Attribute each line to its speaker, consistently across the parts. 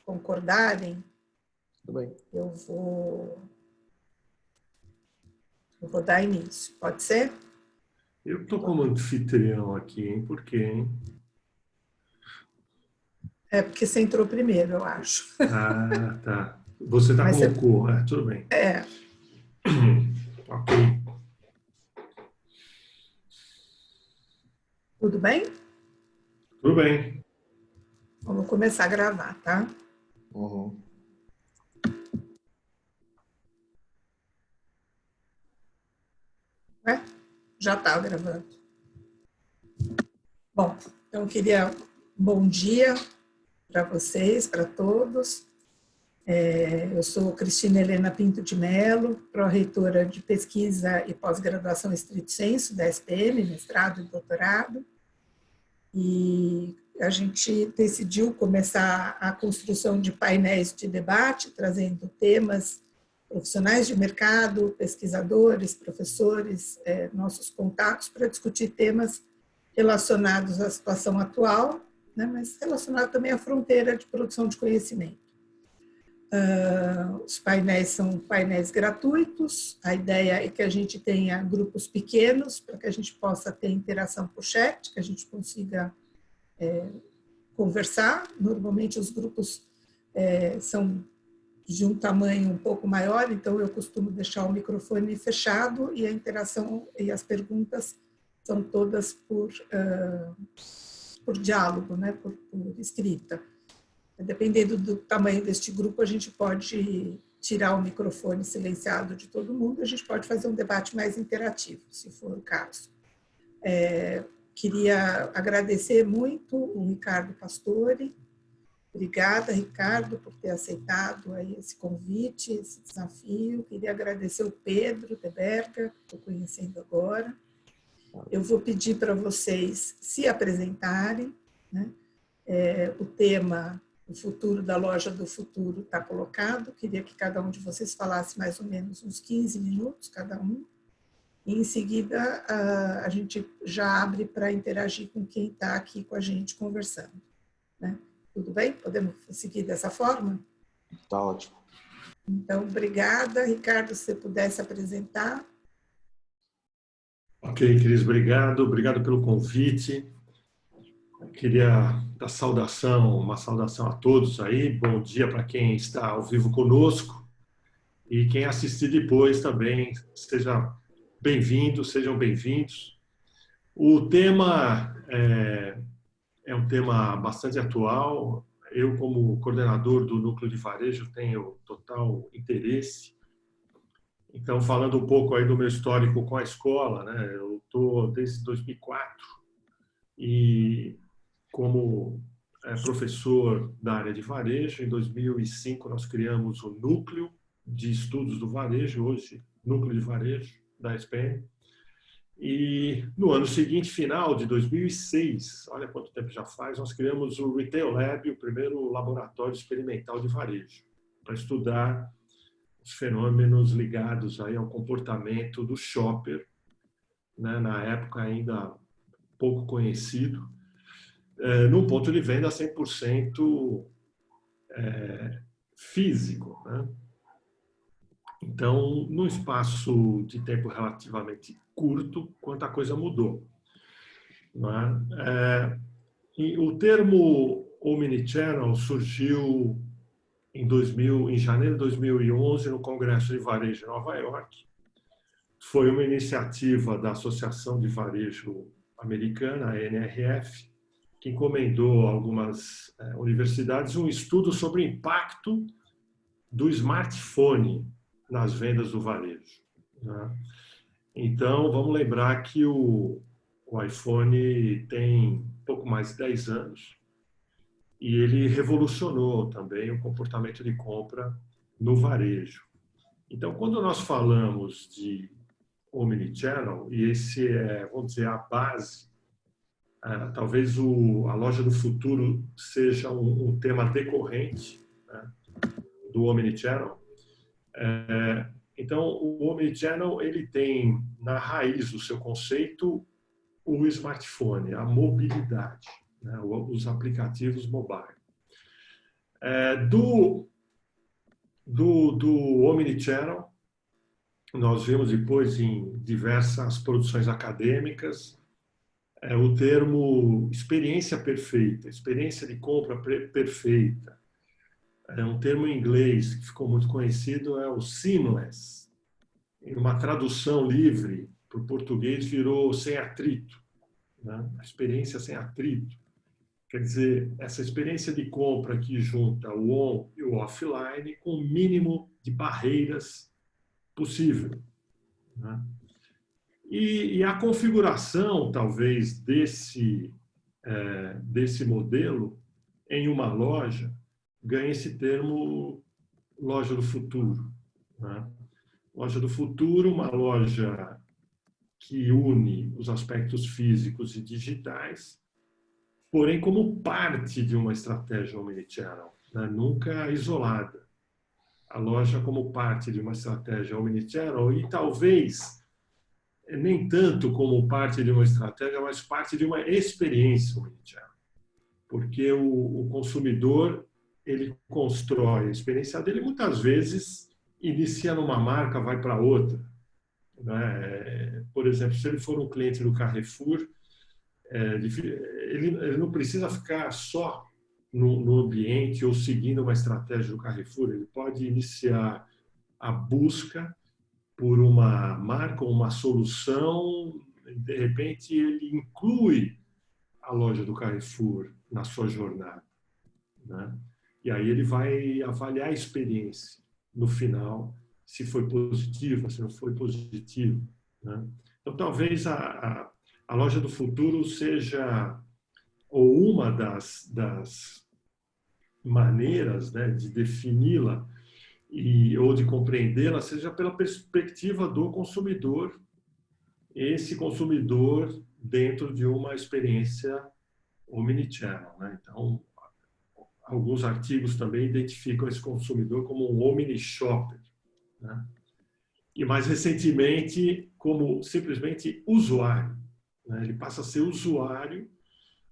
Speaker 1: concordarem,
Speaker 2: Tudo bem.
Speaker 1: eu vou dar início. Pode ser?
Speaker 3: Eu estou como anfitrião aqui, hein? Por quê, hein?
Speaker 1: É porque você entrou primeiro, eu acho.
Speaker 3: Ah, tá. Você está
Speaker 1: Mas
Speaker 3: como co. Tudo bem. Ok.
Speaker 1: Tudo bem?
Speaker 3: Tudo bem.
Speaker 1: Vamos começar a gravar, tá?
Speaker 2: Uhum.
Speaker 1: Já está gravando. Bom, então eu queria bom dia para vocês, para todos. Eu sou Cristina Helena Pinto de Mello, pró-reitora de pesquisa e pós-graduação estrito sensu da SPM, mestrado e doutorado. E a gente decidiu começar a construção de painéis de debate, trazendo temas profissionais de mercado, pesquisadores, professores, nossos contatos, para discutir temas relacionados à situação atual, né, mas relacionado também à fronteira de produção de conhecimento. Os painéis são painéis gratuitos, a ideia é que a gente tenha grupos pequenos, para que a gente possa ter interação por chat, que a gente consiga conversar. Normalmente os grupos são de um tamanho um pouco maior, então eu costumo deixar o microfone fechado e a interação e as perguntas são todas por diálogo, né, por escrita. Dependendo do tamanho deste grupo, a gente pode tirar o microfone silenciado de todo mundo, a gente pode fazer um debate mais interativo, se for o caso. Queria agradecer muito o Ricardo Pastore. Obrigada, Ricardo, por ter aceitado aí esse convite, esse desafio. Queria agradecer o Pedro Teberga, que estou conhecendo agora. Eu vou pedir para vocês se apresentarem, né? O tema, o futuro da Loja do Futuro, está colocado. Queria que cada um de vocês falasse mais ou menos uns 15 minutos, cada um. E, em seguida, a gente já abre para interagir com quem está aqui com a gente conversando, né? Tudo bem? Podemos seguir dessa forma?
Speaker 2: Tá ótimo.
Speaker 1: Então, obrigada. Ricardo, se você pudesse apresentar.
Speaker 3: Ok, Cris, obrigado. Obrigado pelo convite. Eu queria dar uma saudação a todos aí. Bom dia para quem está ao vivo conosco. E quem assistir depois também, sejam bem-vindos. O tema é um tema bastante atual. Eu, como coordenador do Núcleo de Varejo, tenho total interesse. Então, falando um pouco aí do meu histórico com a escola, né? Eu estou desde 2004 e como professor da área de varejo. Em 2005, nós criamos o Núcleo de Estudos do Varejo, hoje Núcleo de Varejo da SPM. E no ano seguinte, final de 2006, olha quanto tempo já faz, nós criamos o Retail Lab, o primeiro laboratório experimental de varejo, para estudar os fenômenos ligados aí ao comportamento do shopper, né, na época ainda pouco conhecido, num ponto de venda 100% físico, né? Então, num espaço de tempo relativamente curto, quanta coisa mudou, né? E o termo Omnichannel surgiu em janeiro de 2011, no Congresso de Varejo em Nova York. Foi uma iniciativa da Associação de Varejo Americana, a NRF, que encomendou a algumas universidades um estudo sobre o impacto do smartphone nas vendas do varejo, né? Então, vamos lembrar que o iPhone tem pouco mais de 10 anos e ele revolucionou também o comportamento de compra no varejo. Então, quando nós falamos de Omnichannel, e esse é, vamos dizer, a base, talvez a loja do futuro seja um tema decorrente, né, do Omnichannel. Então, o Omnichannel ele tem na raiz do seu conceito o smartphone, a mobilidade, né, os aplicativos mobile. Do Omnichannel, nós vimos depois em diversas produções acadêmicas o termo experiência perfeita, experiência de compra perfeita. Um termo em inglês que ficou muito conhecido é o seamless. Em uma tradução livre para o português virou sem atrito, né? A experiência sem atrito. Quer dizer, essa experiência de compra que junta o on e o offline com o mínimo de barreiras possível, né? E a configuração, talvez, desse modelo em uma loja ganha esse termo loja do futuro, né? Loja do futuro, uma loja que une os aspectos físicos e digitais, porém como parte de uma estratégia omnichannel, né? Nunca isolada. A loja como parte de uma estratégia omnichannel e talvez nem tanto como parte de uma estratégia, mas parte de uma experiência omnichannel. Porque o consumidor, ele constrói a experiência dele, muitas vezes inicia numa marca, vai para outra, né? Por exemplo, se ele for um cliente do Carrefour, ele não precisa ficar só no ambiente ou seguindo uma estratégia do Carrefour. Ele pode iniciar a busca por uma marca ou uma solução, de repente ele inclui a loja do Carrefour na sua jornada, né? E aí ele vai avaliar a experiência no final, se foi positiva, se não foi positivo, né? Então, talvez a loja do futuro seja ou uma das maneiras, né, de defini-la ou de compreendê-la seja pela perspectiva do consumidor, esse consumidor dentro de uma experiência omnichannel, né? Então, alguns artigos também identificam esse consumidor como um omni-shopper, né? E mais recentemente como simplesmente usuário, né? Ele passa a ser usuário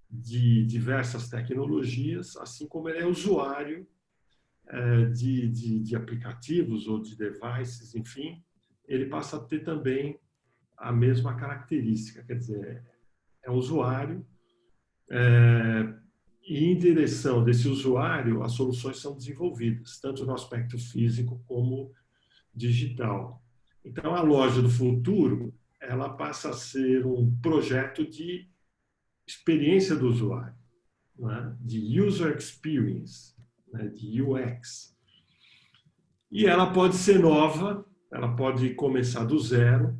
Speaker 3: de diversas tecnologias, assim como ele é usuário de aplicativos ou de devices, enfim, ele passa a ter também a mesma característica, quer dizer, é um usuário e em direção desse usuário as soluções são desenvolvidas, tanto no aspecto físico como digital. Então, a loja do futuro, ela passa a ser um projeto de experiência do usuário, né? De user experience, né? De UX. E ela pode ser nova, ela pode começar do zero,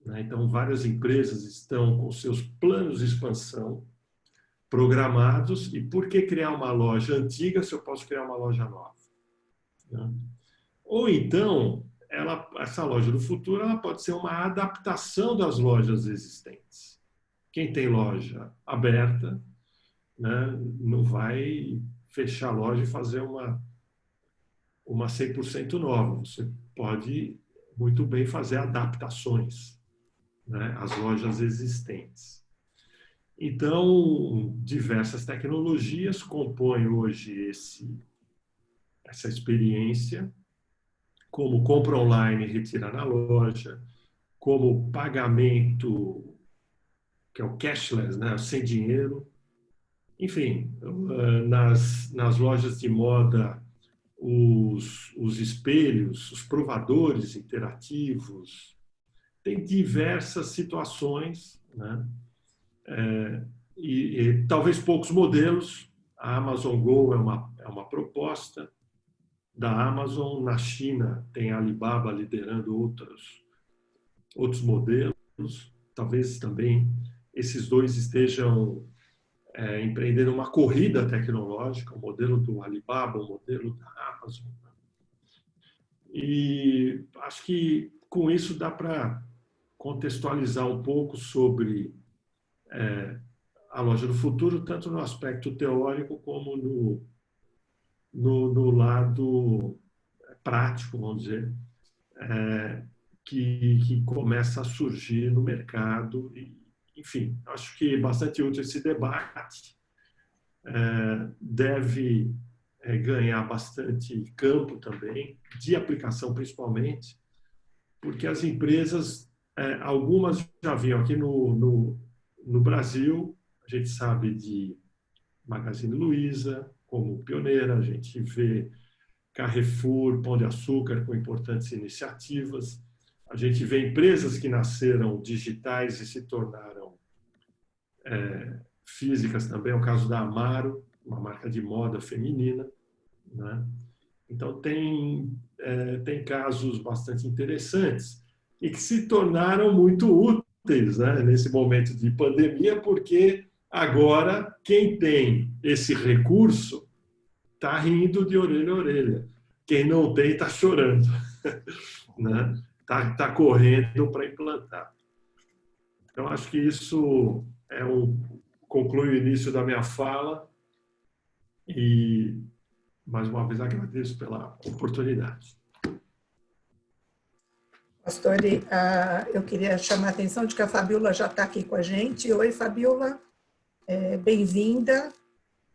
Speaker 3: né? Então, várias empresas estão com seus planos de expansão programados. E por que criar uma loja antiga se eu posso criar uma loja nova, né? Ou então, essa loja do futuro ela pode ser uma adaptação das lojas existentes. Quem tem loja aberta, né, não vai fechar a loja e fazer uma 100% nova. Você pode muito bem fazer adaptações, né, às lojas existentes. Então, diversas tecnologias compõem hoje essa experiência, como compra online e retira na loja, como pagamento, que é o cashless, né, sem dinheiro. Enfim, nas lojas de moda, os espelhos, os provadores interativos, tem diversas situações, né? E talvez poucos modelos. A Amazon Go é uma proposta da Amazon. Na China tem a Alibaba liderando outros modelos. Talvez também esses dois estejam empreendendo uma corrida tecnológica, o modelo do Alibaba, o modelo da Amazon. E acho que com isso dá para contextualizar um pouco sobre a loja do futuro, tanto no aspecto teórico como no lado prático, vamos dizer, que começa a surgir no mercado. E, enfim, acho que é bastante útil esse debate. Deve ganhar bastante campo também, de aplicação principalmente, porque as empresas, algumas já vinham aqui no Brasil, a gente sabe de Magazine Luiza como pioneira, a gente vê Carrefour, Pão de Açúcar com importantes iniciativas, a gente vê empresas que nasceram digitais e se tornaram físicas também, é o caso da Amaro, uma marca de moda feminina, né? Então, tem casos bastante interessantes e que se tornaram muito úteis, né, nesse momento de pandemia, porque agora quem tem esse recurso está rindo de orelha a orelha. Quem não tem está chorando, né? Tá correndo para implantar. Então, acho que isso conclui o início da minha fala e, mais uma vez, agradeço pela oportunidade.
Speaker 1: Pastor, eu queria chamar a atenção de que a Fabiola já está aqui com a gente. Oi, Fabiola, bem-vinda.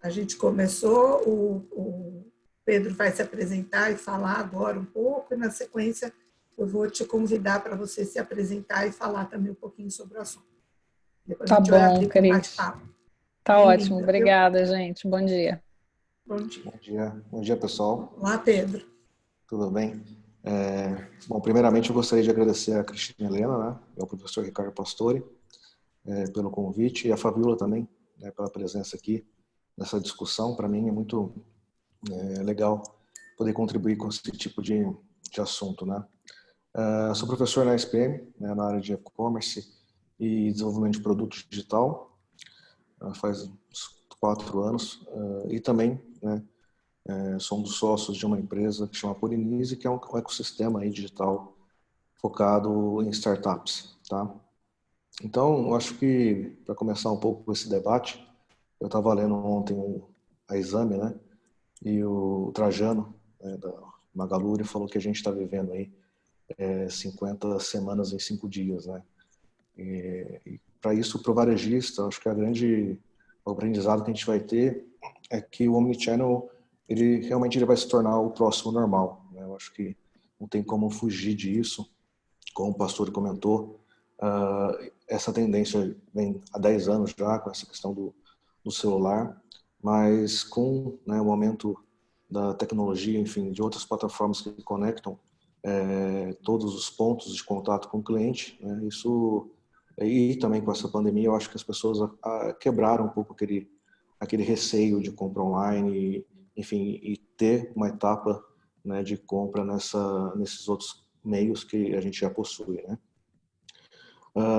Speaker 1: A gente começou, o Pedro vai se apresentar e falar agora um pouco, e na sequência eu vou te convidar para você se apresentar e falar também um pouquinho sobre o assunto. Depois
Speaker 4: Tá
Speaker 1: a gente vai
Speaker 4: bom,
Speaker 1: abrir para
Speaker 4: Cris.
Speaker 1: bate-papo.
Speaker 4: Tá ótimo, obrigada, gente. Bom dia.
Speaker 1: Bom dia.
Speaker 2: Bom dia. Bom dia, pessoal.
Speaker 1: Olá, Pedro.
Speaker 2: Tudo bem? Bom, primeiramente eu gostaria de agradecer a Cristina Helena, né, e ao professor Ricardo Pastore pelo convite, e a Fabiola também, né, pela presença aqui nessa discussão. Para mim é muito legal poder contribuir com esse tipo de assunto, né? Sou professor na SPM, né, na área de e-commerce e desenvolvimento de produto digital, faz uns 4 anos, e também, né, sou um dos sócios de uma empresa que chama Polinise, que é um ecossistema aí digital focado em startups, tá? Então, eu acho que, para começar um pouco esse debate, eu estava lendo ontem a Exame, né? E o Trajano, né, da Magalu, ele falou que a gente está vivendo aí 50 semanas em 5 dias, né? E para isso, para o varejista, acho que o aprendizado que a gente vai ter é que o Omnichannel, ele realmente vai se tornar o próximo normal, né? Eu acho que não tem como fugir disso. Como o pastor comentou, essa tendência vem há 10 anos já, com essa questão do celular, mas com, né, o aumento da tecnologia, enfim, de outras plataformas que conectam todos os pontos de contato com o cliente, né, e também com essa pandemia, eu acho que as pessoas quebraram um pouco aquele receio de compra online, enfim, e ter uma etapa, né, de compra nesses outros meios que a gente já possui, né?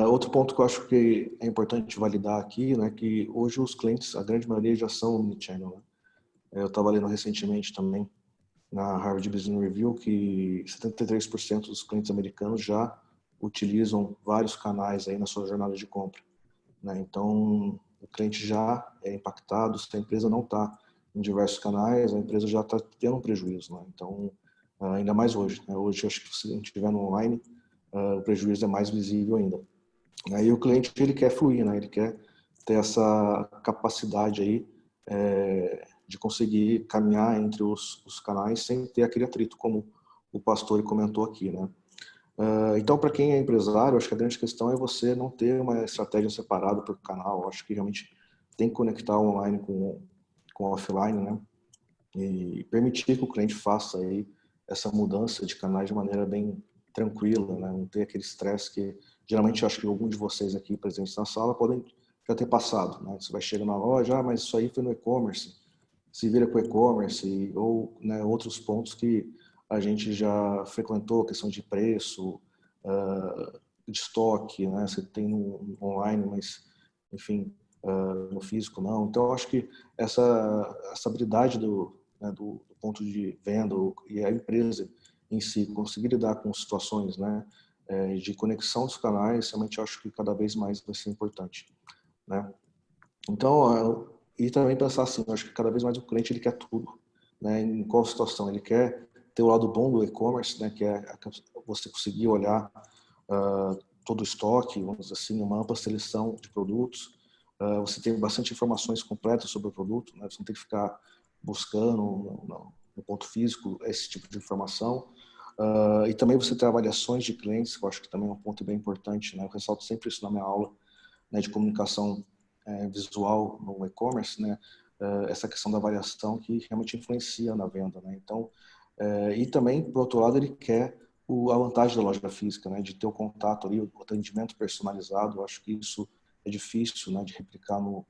Speaker 2: Outro ponto que eu acho que é importante validar aqui, né, que hoje os clientes, a grande maioria já são omnichannel, né? Eu estava lendo recentemente também na Harvard Business Review que 73% dos clientes americanos já utilizam vários canais aí na sua jornada de compra, né? Então, o cliente já é impactado, se a empresa não está em diversos canais, a empresa já está tendo um prejuízo, né? Então, ainda mais hoje, né? Hoje, acho que se a gente estiver no online, o prejuízo é mais visível ainda. Aí o cliente, ele quer fluir, né? Ele quer ter essa capacidade aí de conseguir caminhar entre os canais sem ter aquele atrito, como o pastor comentou aqui, né? Então, para quem é empresário, acho que a grande questão é você não ter uma estratégia separada por canal. Acho que realmente tem que conectar o online com o offline, né? E permitir que o cliente faça aí essa mudança de canais de maneira bem tranquila, né? Não ter aquele estresse que geralmente eu acho que algum de vocês aqui presentes na sala podem já ter passado, né? Você vai chegar na loja, mas isso aí foi no e-commerce, se vira com o e-commerce, ou, né, outros pontos que a gente já frequentou, questão de preço, de estoque, né? Você tem no online, mas, enfim, no físico não. Então, eu acho que essa habilidade do ponto de venda e a empresa em si conseguir lidar com situações, né, de conexão dos canais, realmente eu acho que cada vez mais vai ser importante, né? Então, e também pensar assim, eu acho que cada vez mais o cliente ele quer tudo, né? Em qual situação ele quer ter o lado bom do e-commerce, né? Que é você conseguir olhar todo o estoque, vamos dizer assim, uma ampla seleção de produtos. Você tem bastante informações completas sobre o produto, né? Você não tem que ficar buscando no ponto físico esse tipo de informação. E também você ter avaliações de clientes, que eu acho que também é um ponto bem importante, né? Eu ressalto sempre isso na minha aula, né, de comunicação visual no e-commerce, né? Essa questão da avaliação que realmente influencia na venda, né? Então, e também, por outro lado, ele quer a vantagem da loja física, né? De ter o contato ali, o atendimento personalizado. Eu acho que isso é difícil, né? De replicar no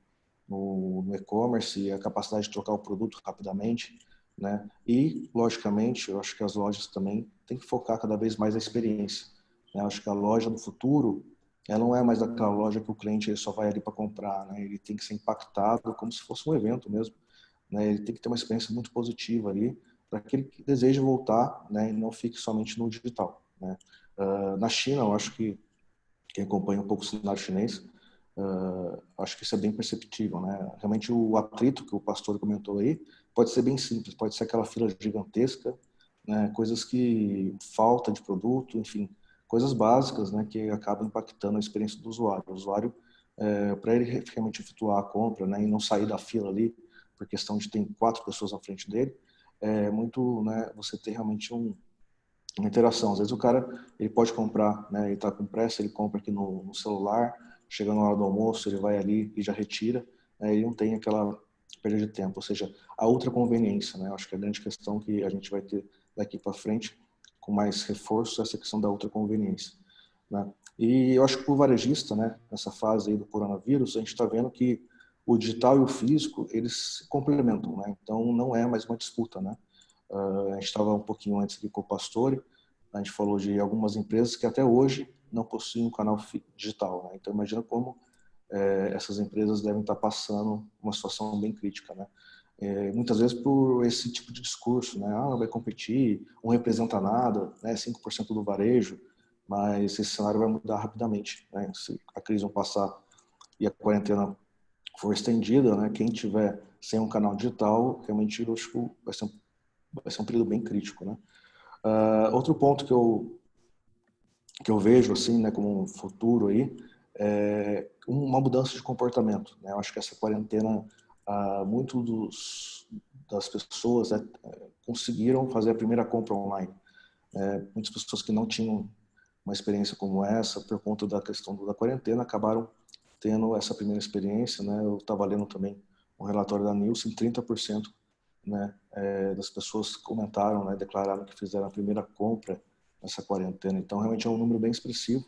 Speaker 2: e-commerce, e a capacidade de trocar o produto rapidamente, né? E, logicamente, eu acho que as lojas também têm que focar cada vez mais na experiência, né? Eu acho que a loja no futuro, ela não é mais aquela loja que o cliente ele só vai ali para comprar, né? Ele tem que ser impactado como se fosse um evento mesmo, né? Ele tem que ter uma experiência muito positiva ali para aquele que deseja voltar, né? E não fique somente no digital, né? Na China, eu acho que quem acompanha um pouco o cenário chinês, acho que isso é bem perceptível, né? Realmente o atrito que o pastor comentou aí pode ser bem simples, pode ser aquela fila gigantesca, né? Coisas que falta de produto, enfim, coisas básicas, né? Que acabam impactando a experiência do usuário. O usuário, para ele realmente efetuar a compra, né? E não sair da fila ali por questão de ter 4 pessoas na frente dele, é muito, né? Você ter realmente uma interação. Às vezes o cara, ele pode comprar, né? Ele está com pressa, ele compra aqui no celular, chega na hora do almoço, ele vai ali e já retira, né? Ele não tem aquela perda de tempo. Ou seja, a outra conveniência, né? Eu acho que é a grande questão que a gente vai ter daqui para frente, com mais reforço, essa questão da outra conveniência, né? E eu acho que o varejista, né? Nessa fase aí do coronavírus, a gente está vendo que o digital e o físico, eles se complementam, né? Então não é mais uma disputa, né? A gente estava um pouquinho antes aqui com o Pastore, a gente falou de algumas empresas que até hoje não possuem um canal digital, né? Então imagina como essas empresas devem estar passando uma situação bem crítica, né? Muitas vezes por esse tipo de discurso, né? Ah, vai competir, não representa nada, né? 5% do varejo, mas esse cenário vai mudar rapidamente, né? Se a crise não passar e a quarentena for estendida, né? Quem tiver sem um canal digital, realmente eu acho que vai ser um período bem crítico, né? Outro ponto que eu vejo assim, né, como um futuro aí, é uma mudança de comportamento, né? Eu acho que essa quarentena, muito das pessoas, né, conseguiram fazer a primeira compra online. Muitas pessoas que não tinham uma experiência como essa, por conta da questão da quarentena, acabaram tendo essa primeira experiência, né? Eu estava lendo também um relatório da Nielsen, 30%, né, das pessoas comentaram, né, declararam que fizeram a primeira compra nessa quarentena. Então, realmente é um número bem expressivo,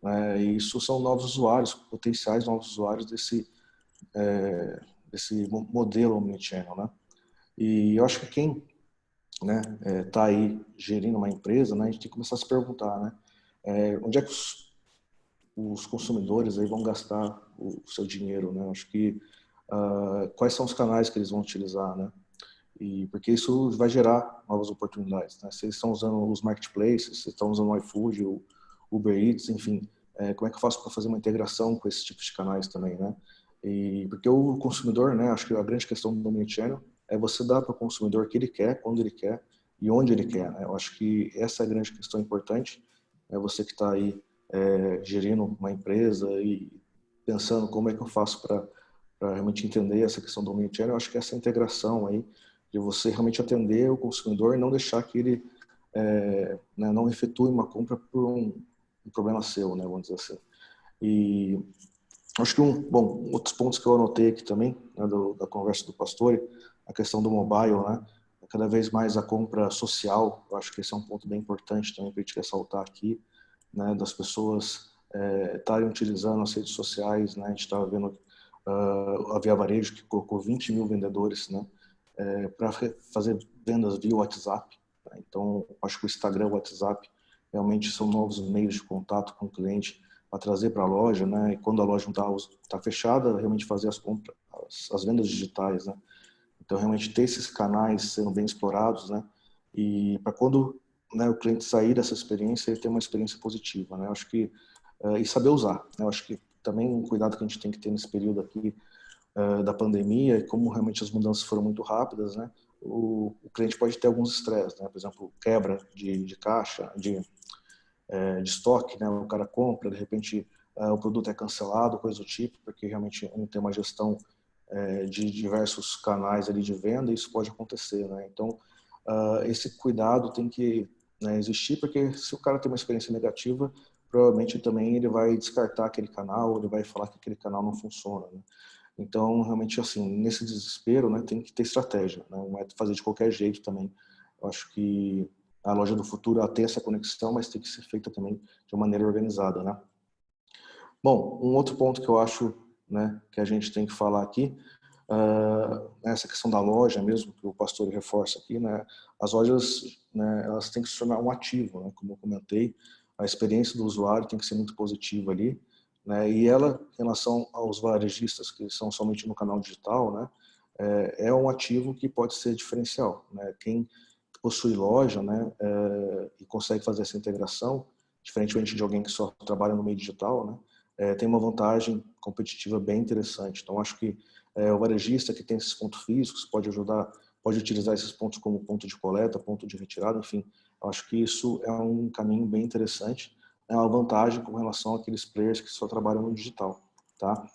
Speaker 2: né, e isso são novos usuários, potenciais novos usuários desse modelo omnichannel, né? E eu acho que quem, né, tá aí gerindo uma empresa, né, a gente tem que começar a se perguntar, né, onde é que os consumidores aí vão gastar o seu dinheiro, né? Eu acho que quais são os canais que eles vão utilizar, né? E porque isso vai gerar novas oportunidades, né? Se eles estão usando os marketplaces, se estão usando o iFood, o Uber Eats, enfim, como é que eu faço para fazer uma integração com esses tipos de canais também, né? E porque o consumidor, né? Acho que a grande questão do omnichannel é você dar para o consumidor o que ele quer, quando ele quer e onde ele quer, né? Eu acho que essa é a grande questão importante. É você que está aí gerindo uma empresa e pensando como é que eu faço para realmente entender essa questão do omnichannel. Eu acho que essa integração aí de você realmente atender o consumidor e não deixar que ele né, não efetue uma compra por um problema seu, né, vamos dizer assim. E acho que outros pontos que eu anotei aqui também, né, da conversa do Pastore, a questão do mobile, né, cada vez mais a compra social, eu acho que esse é um ponto bem importante também para a gente ressaltar aqui, né, das pessoas estarem utilizando as redes sociais, né, a gente estava vendo a Via Varejo que colocou 20 mil vendedores, né, para fazer vendas via WhatsApp. Tá? Então, acho que o Instagram e o WhatsApp realmente são novos meios de contato com o cliente para trazer para a loja, né? E quando a loja não está fechada, realmente fazer as compras, as vendas digitais, né? Então, realmente ter esses canais sendo bem explorados, né? E para quando, né, o cliente sair dessa experiência, ele ter uma experiência positiva, né? Eu acho que e saber usar, né? Eu acho que também um cuidado que a gente tem que ter nesse período aqui da pandemia e como realmente as mudanças foram muito rápidas, né? O cliente pode ter alguns estresses, né? Por exemplo, quebra de caixa, de estoque, né? O cara compra, de repente o produto é cancelado, coisa do tipo, porque realmente não tem uma gestão de diversos canais ali de venda, isso pode acontecer, né? Então, esse cuidado tem que, né, existir, porque se o cara tem uma experiência negativa, provavelmente também ele vai descartar aquele canal, ele vai falar que aquele canal não funciona, né? Então, realmente, assim, nesse desespero, né, tem que ter estratégia, né? Não é fazer de qualquer jeito também. Eu acho que a loja do futuro, ela tem essa conexão, mas tem que ser feita também de uma maneira organizada, né? Bom, um outro ponto que eu acho, né, que a gente tem que falar aqui, essa questão da loja mesmo, que o pastor reforça aqui, né, as lojas, né, elas têm que se tornar um ativo, né, como eu comentei, a experiência do usuário tem que ser muito positiva ali, né, e ela, em relação aos varejistas que são somente no canal digital, né, é um ativo que pode ser diferencial, né, quem possui loja, né, e consegue fazer essa integração, diferentemente de alguém que só trabalha no meio digital, né, tem uma vantagem competitiva bem interessante. Então, acho que o varejista que tem esses pontos físicos pode ajudar, pode utilizar esses pontos como ponto de coleta, ponto de retirada, enfim. Eu acho que isso é um caminho bem interessante, é uma vantagem com relação àqueles players que só trabalham no digital, tá?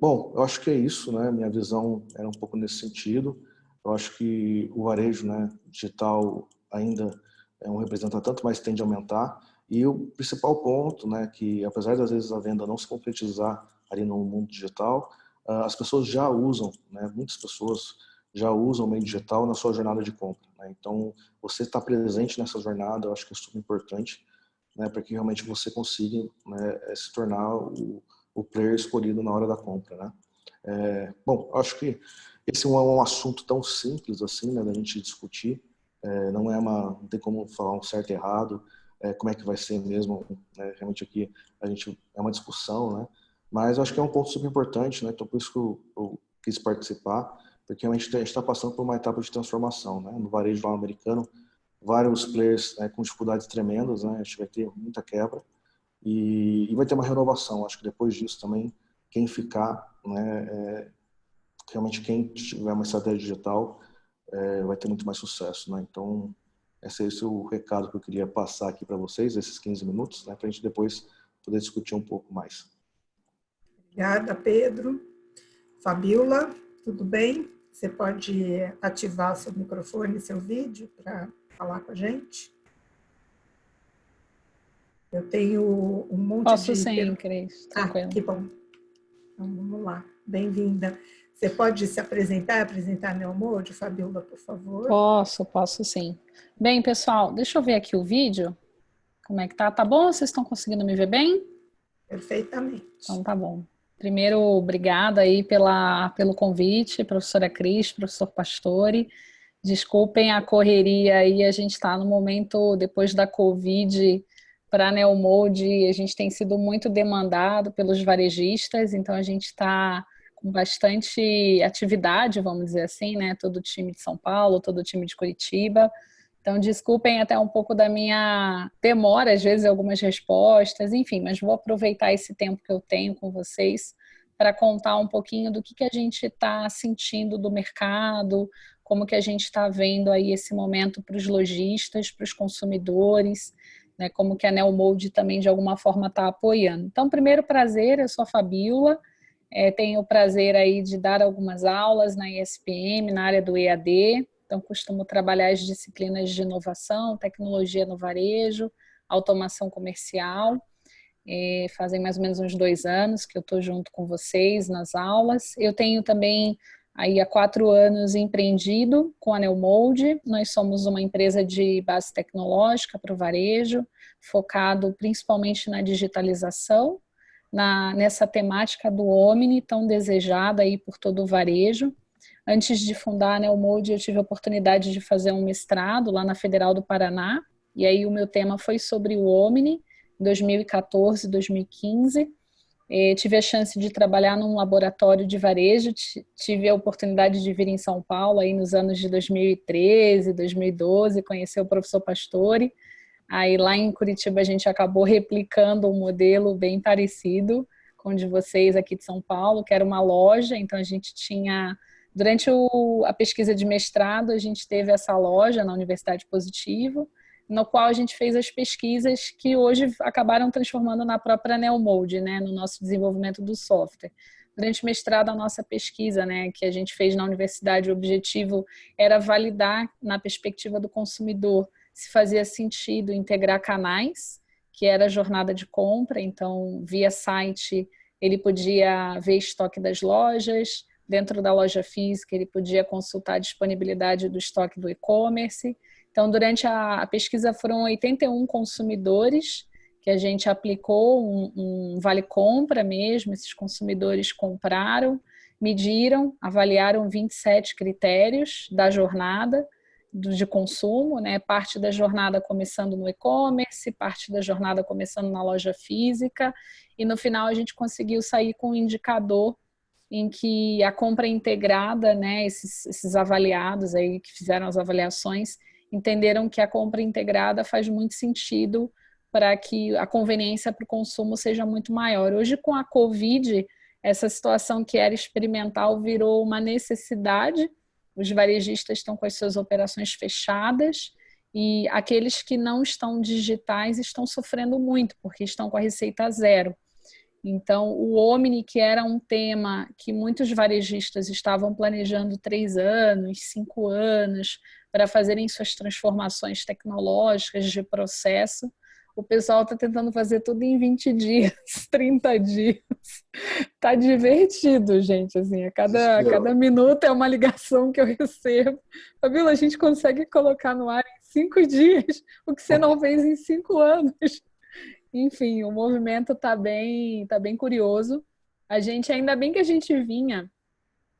Speaker 2: Bom, eu acho que é isso, né? Minha visão era um pouco nesse sentido. Eu acho que o varejo, né, digital ainda não representa tanto, mas tende a aumentar. E o principal ponto, né, que apesar das vezes a venda não se concretizar ali no mundo digital, as pessoas já usam, né, muitas pessoas já usam o meio digital na sua jornada de compra, né? Então, você estar presente nessa jornada, eu acho que é super importante, né, para que realmente você consiga, né, se tornar o player escolhido na hora da compra, né? Bom, acho que esse não é um assunto tão simples assim, né, da gente discutir. Não tem como falar um certo e errado, como é que vai ser mesmo, né? Realmente aqui a gente é uma discussão, né? Mas acho que é um ponto super importante, né? Então por isso que eu quis participar, porque realmente a gente está passando por uma etapa de transformação, né? No varejo lá americano, vários players, né, com dificuldades tremendas, né? A gente vai ter muita quebra e vai ter uma renovação. Acho que depois disso também, quem ficar, né, realmente quem tiver uma estratégia digital vai ter muito mais sucesso, né? Então, esse é o recado que eu queria passar aqui para vocês, esses 15 minutos, né, para a gente depois poder discutir um pouco mais.
Speaker 1: Obrigada, Pedro. Fabíola, tudo bem? Você pode ativar seu microfone e seu vídeo para falar com a gente? Eu tenho um monte
Speaker 4: Posso
Speaker 1: de...
Speaker 4: sim, Cris, tranquilo.
Speaker 1: Que bom. Então, vamos lá. Bem-vinda. Você pode se apresentar a Neomode, Fabíola, por favor?
Speaker 4: Posso sim. Bem, pessoal, deixa eu ver aqui o vídeo. Como é que tá? Tá bom? Vocês estão conseguindo me ver bem?
Speaker 1: Perfeitamente.
Speaker 4: Então tá bom. Primeiro, obrigada aí pelo convite, professora Cris, professor Pastore. Desculpem a correria aí, a gente está no momento, depois da Covid, para a Neomode, a gente tem sido muito demandado pelos varejistas, então a gente está com bastante atividade, vamos dizer assim, né? Todo o time de São Paulo, todo o time de Curitiba. Então, desculpem até um pouco da minha demora, às vezes, algumas respostas, enfim, mas vou aproveitar esse tempo que eu tenho com vocês para contar um pouquinho do que a gente está sentindo do mercado, como que a gente está vendo aí esse momento para os lojistas, para os consumidores, né, como que a Neomode também, de alguma forma, está apoiando. Então, primeiro prazer, eu sou a Fabíola, tenho o prazer aí de dar algumas aulas na ESPM, na área do EAD. Então, costumo trabalhar as disciplinas de inovação, tecnologia no varejo, automação comercial. Fazem mais ou menos uns 2 anos que eu estou junto com vocês nas aulas. Eu tenho também, aí há 4 anos, empreendido com a Neomode. Nós somos uma empresa de base tecnológica para o varejo, focado principalmente na digitalização, nessa temática do Omni, tão desejada aí por todo o varejo. Antes de fundar a Neomode, eu tive a oportunidade de fazer um mestrado lá na Federal do Paraná, e aí o meu tema foi sobre o Omni, em 2014, 2015. Tive a chance de trabalhar num laboratório de varejo, tive a oportunidade de vir em São Paulo aí nos anos de 2013, 2012, conhecer o professor Pastore. Aí lá em Curitiba a gente acabou replicando um modelo bem parecido com o de vocês aqui de São Paulo, que era uma loja, então a gente tinha... Durante a pesquisa de mestrado, a gente teve essa loja na Universidade Positivo, no qual a gente fez as pesquisas que hoje acabaram transformando na própria Neomode, né, no nosso desenvolvimento do software. durante o mestrado, a nossa pesquisa, né, que a gente fez na universidade, o objetivo era validar, na perspectiva do consumidor, se fazia sentido integrar canais, que era a jornada de compra. Então, via site, ele podia ver estoque das lojas, dentro da loja física, ele podia consultar a disponibilidade do estoque do e-commerce. Então, durante a pesquisa, foram 81 consumidores que a gente aplicou um vale-compra mesmo. Esses consumidores compraram, mediram, avaliaram 27 critérios da jornada de consumo, né? Parte da jornada começando no e-commerce, parte da jornada começando na loja física, e no final a gente conseguiu sair com um indicador em que a compra integrada, né, esses avaliados aí que fizeram as avaliações, entenderam que a compra integrada faz muito sentido para que a conveniência para o consumo seja muito maior. Hoje, com a Covid, essa situação que era experimental virou uma necessidade. Os varejistas estão com as suas operações fechadas e aqueles que não estão digitais estão sofrendo muito, porque estão com a receita zero. Então, o Omni, que era um tema que muitos varejistas estavam planejando 3 anos, 5 anos, para fazerem suas transformações tecnológicas de processo, o pessoal está tentando fazer tudo em 20 dias, 30 dias. Tá divertido, gente. Assim, a cada minuto é uma ligação que eu recebo. Fabíola, a gente consegue colocar no ar em 5 dias o que você não fez em 5 anos. Enfim, o movimento tá bem curioso. Ainda bem que a gente vinha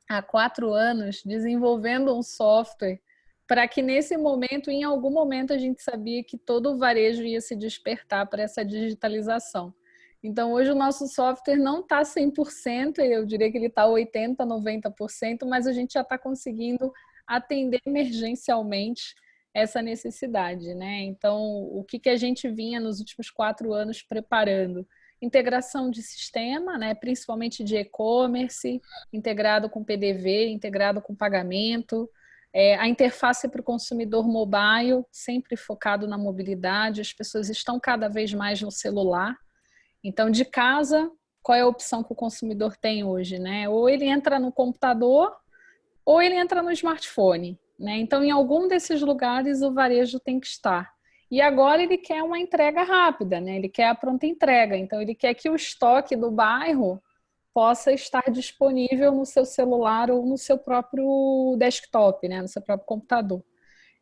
Speaker 4: há 4 anos desenvolvendo um software para que nesse momento, em algum momento, a gente sabia que todo o varejo ia se despertar para essa digitalização. Então, hoje o nosso software não está 100%, eu diria que ele está 80%, 90%, mas a gente já está conseguindo atender emergencialmente essa necessidade, né? Então, o que a gente vinha nos últimos 4 anos preparando? Integração de sistema, né? Principalmente de e-commerce, integrado com PDV, integrado com pagamento, a interface para o consumidor mobile, sempre focado na mobilidade. As pessoas estão cada vez mais no celular. Então, de casa, qual é a opção que o consumidor tem hoje, né? Ou ele entra no computador, ou ele entra no smartphone, né? Então, em algum desses lugares, o varejo tem que estar. E agora ele quer uma entrega rápida, né? Ele quer a pronta entrega. Então, ele quer que o estoque do bairro possa estar disponível no seu celular ou no seu próprio desktop, né? No seu próprio computador.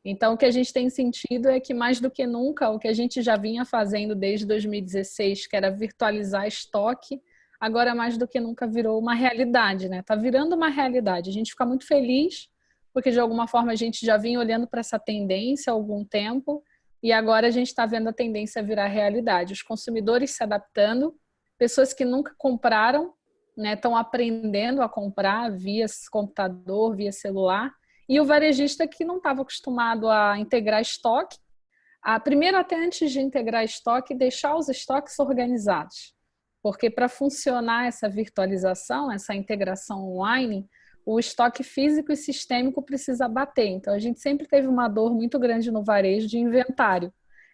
Speaker 4: Então, o que a gente tem sentido é que, mais do que nunca, o que a gente já vinha fazendo desde 2016, que era virtualizar estoque, agora, mais do que nunca, virou uma realidade, né? Está virando uma realidade. A gente fica muito feliz, porque, de alguma forma, a gente já vinha olhando para essa tendência há algum tempo, e agora a gente está vendo a tendência virar realidade. Os consumidores se adaptando, pessoas que nunca compraram, né, estão aprendendo a comprar via computador, via celular, e o varejista que não estava acostumado a integrar estoque, primeiro, até antes de integrar estoque, deixar os estoques organizados, porque para funcionar essa virtualização, essa integração online, o estoque físico e sistêmico precisa bater. Então, a gente sempre teve uma dor muito grande no varejo de inventário.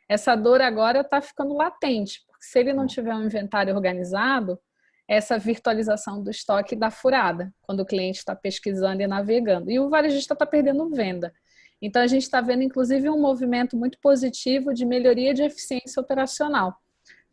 Speaker 4: Essa dor agora está ficando latente, porque se ele não tiver um inventário organizado, essa virtualização do estoque dá furada, quando o cliente está pesquisando e navegando. E o varejista está perdendo venda. Então, a gente está vendo, inclusive, um movimento muito positivo de melhoria de eficiência operacional.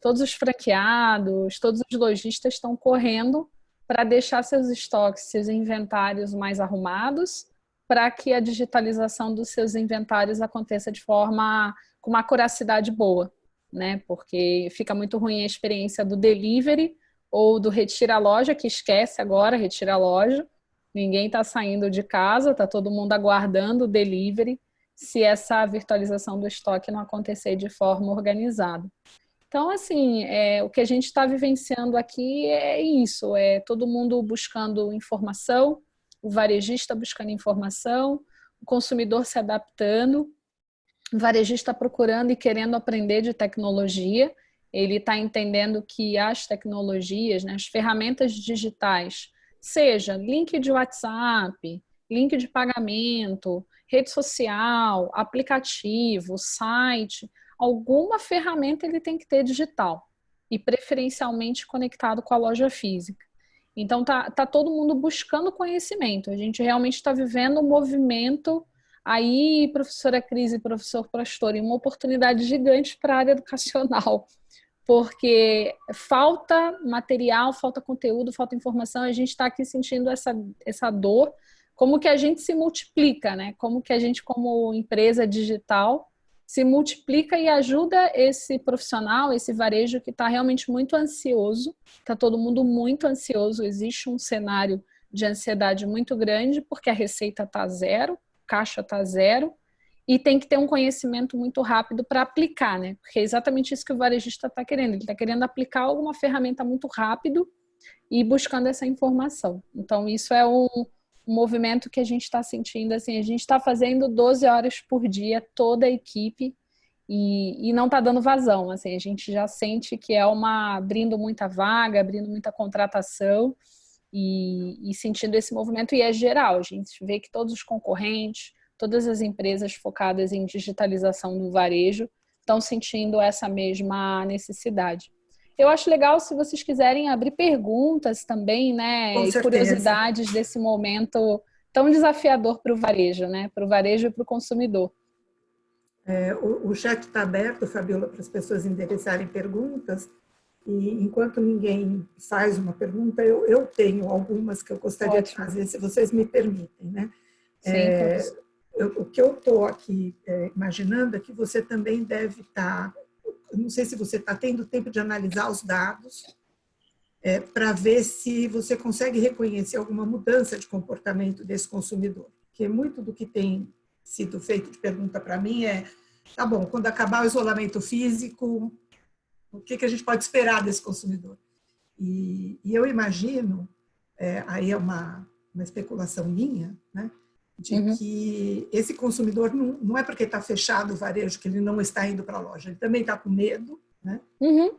Speaker 4: Todos os franqueados, todos os lojistas estão correndo para deixar seus estoques, seus inventários mais arrumados, para que a digitalização dos seus inventários aconteça com uma acuracidade boa, né? Porque fica muito ruim a experiência do delivery ou do retira a loja, que esquece agora, retira a loja. Ninguém está saindo de casa, está todo mundo aguardando o delivery, se essa virtualização do estoque não acontecer de forma organizada. Então, assim, o que a gente está vivenciando aqui é isso, é todo mundo buscando informação, o varejista buscando informação, o consumidor se adaptando, o varejista procurando e querendo aprender de tecnologia. Ele está entendendo que as tecnologias, né, as ferramentas digitais, seja link de WhatsApp, link de pagamento, rede social, aplicativo, site, alguma ferramenta ele tem que ter digital e preferencialmente conectado com a loja física. Então, tá todo mundo buscando conhecimento. A gente realmente está vivendo um movimento aí, professora Cris e professor Pastori, uma oportunidade gigante para a área educacional, porque falta material, falta conteúdo, falta informação. A gente está aqui sentindo essa dor. Como que a gente se multiplica, né? Como que a gente, como empresa digital, se multiplica e ajuda esse profissional, esse varejo que está realmente muito ansioso, está todo mundo muito ansioso, existe um cenário de ansiedade muito grande, porque a receita está zero, caixa está zero, e tem que ter um conhecimento muito rápido para aplicar, né? Porque é exatamente isso que o varejista está querendo, ele está querendo aplicar alguma ferramenta muito rápido e buscando essa informação. Então, isso é um movimento que a gente está sentindo, assim, a gente está fazendo 12 horas por dia, toda a equipe, e não está dando vazão, assim, a gente já sente que é abrindo muita vaga, abrindo muita contratação, e sentindo esse movimento, e é geral, a gente vê que todos os concorrentes, todas as empresas focadas em digitalização do varejo estão sentindo essa mesma necessidade. Eu acho legal se vocês quiserem abrir perguntas também, né, e curiosidades desse momento tão desafiador para o varejo, né, para o varejo e para o consumidor.
Speaker 1: O chat está aberto, Fabiola, para as pessoas endereçarem perguntas, e enquanto ninguém faz uma pergunta, eu tenho algumas que eu gostaria de fazer, se vocês me permitem, né?
Speaker 4: Sim,
Speaker 1: o que eu estou aqui imaginando é que você também deve estar, não sei se você está tendo tempo de analisar os dados para ver se você consegue reconhecer alguma mudança de comportamento desse consumidor. Porque muito do que tem sido feito de pergunta para mim tá bom, quando acabar o isolamento físico, o que a gente pode esperar desse consumidor? E eu imagino, aí é uma especulação minha, né, de que esse consumidor não é porque está fechado o varejo que ele não está indo para a loja, ele também está com medo, né?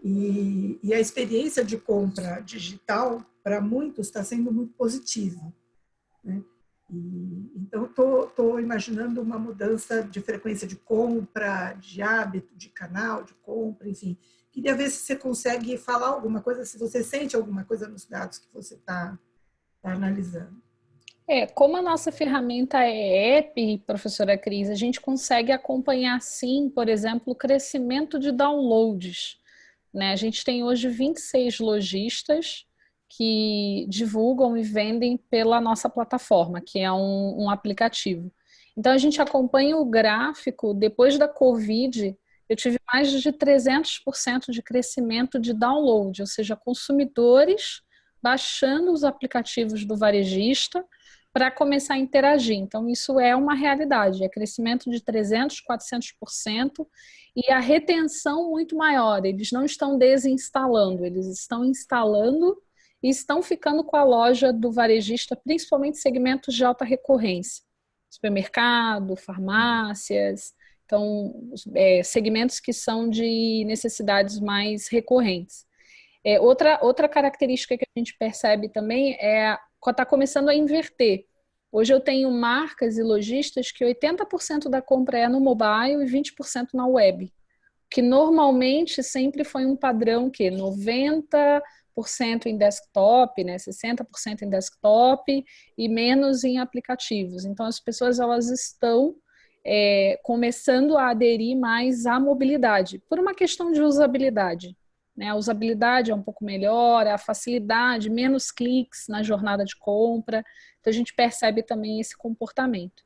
Speaker 1: E a experiência de compra digital, para muitos, está sendo muito positiva, né? Então, estou imaginando uma mudança de frequência de compra, de hábito, de canal de compra, enfim. Queria ver se você consegue falar alguma coisa, se você sente alguma coisa nos dados que você está analisando.
Speaker 4: Como a nossa ferramenta é app, professora Cris, a gente consegue acompanhar, sim, por exemplo, o crescimento de downloads, né? A gente tem hoje 26 lojistas que divulgam e vendem pela nossa plataforma, que é um aplicativo. Então, a gente acompanha o gráfico. Depois da Covid, eu tive mais de 300% de crescimento de download, ou seja, consumidores baixando os aplicativos do varejista para começar a interagir. Então, isso é uma realidade, é crescimento de 300%, 400%, e a retenção muito maior. Eles não estão desinstalando, eles estão instalando e estão ficando com a loja do varejista, principalmente segmentos de alta recorrência, supermercado, farmácias, então, segmentos que são de necessidades mais recorrentes. Outra característica que a gente percebe também está começando a inverter. Hoje eu tenho marcas e lojistas que 80% da compra é no mobile e 20% na web, que normalmente sempre foi um padrão que 90% em desktop, né, 60% em desktop e menos em aplicativos. Então as pessoas elas estão começando a aderir mais à mobilidade, por uma questão de usabilidade. A usabilidade é um pouco melhor, a facilidade, menos cliques na jornada de compra. Então, a gente percebe também esse comportamento.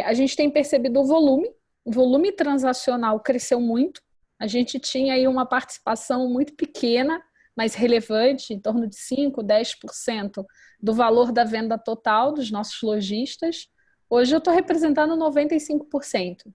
Speaker 4: A gente tem percebido o volume transacional cresceu muito. A gente tinha aí uma participação muito pequena, mas relevante, em torno de 5%, 10% do valor da venda total dos nossos lojistas. Hoje eu estou representando 95%.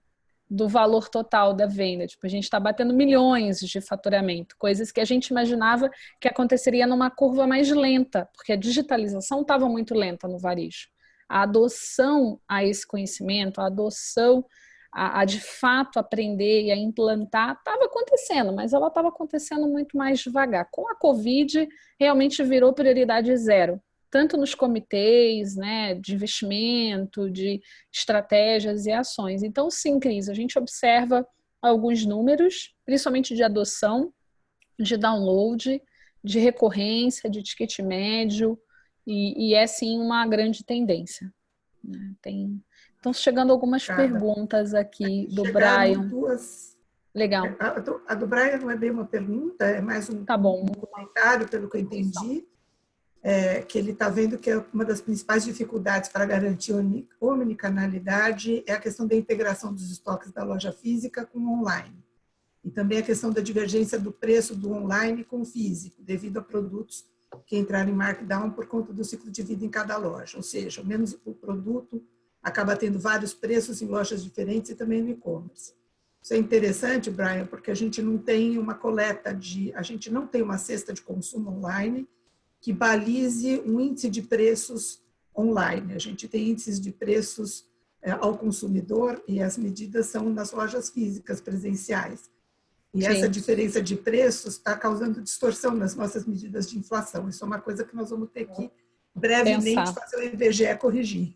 Speaker 4: Do valor total da venda. Tipo, a gente está batendo milhões de faturamento, coisas que a gente imaginava que aconteceria numa curva mais lenta, porque a digitalização estava muito lenta no varejo. A adoção a esse conhecimento, a adoção a de fato aprender e a implantar estava acontecendo, mas ela estava acontecendo muito mais devagar. Com a Covid, realmente virou prioridade zero, tanto nos comitês, né, de investimento, de estratégias e ações. Então, sim, Cris, a gente observa alguns números, principalmente de adoção, de download, de recorrência, de ticket médio, e é sim uma grande tendência, né? Estão chegando algumas perguntas aqui do Brian.
Speaker 1: Duas.
Speaker 4: Legal.
Speaker 1: A do Brian não é bem uma pergunta, é mais um comentário, pelo que eu entendi, que ele está vendo que uma das principais dificuldades para garantir omnicanalidade é a questão da integração dos estoques da loja física com o online. E também a questão da divergência do preço do online com o físico, devido a produtos que entraram em markdown por conta do ciclo de vida em cada loja. Ou seja, o produto acaba tendo vários preços em lojas diferentes e também no e-commerce. Isso é interessante, Brian, porque a gente não tem uma a gente não tem uma cesta de consumo online que balize um índice de preços online. A gente tem índices de preços ao consumidor e as medidas são nas lojas físicas presenciais. E essa diferença de preços está causando distorção nas nossas medidas de inflação. Isso é uma coisa que nós vamos ter que brevemente fazer o IBGE corrigir.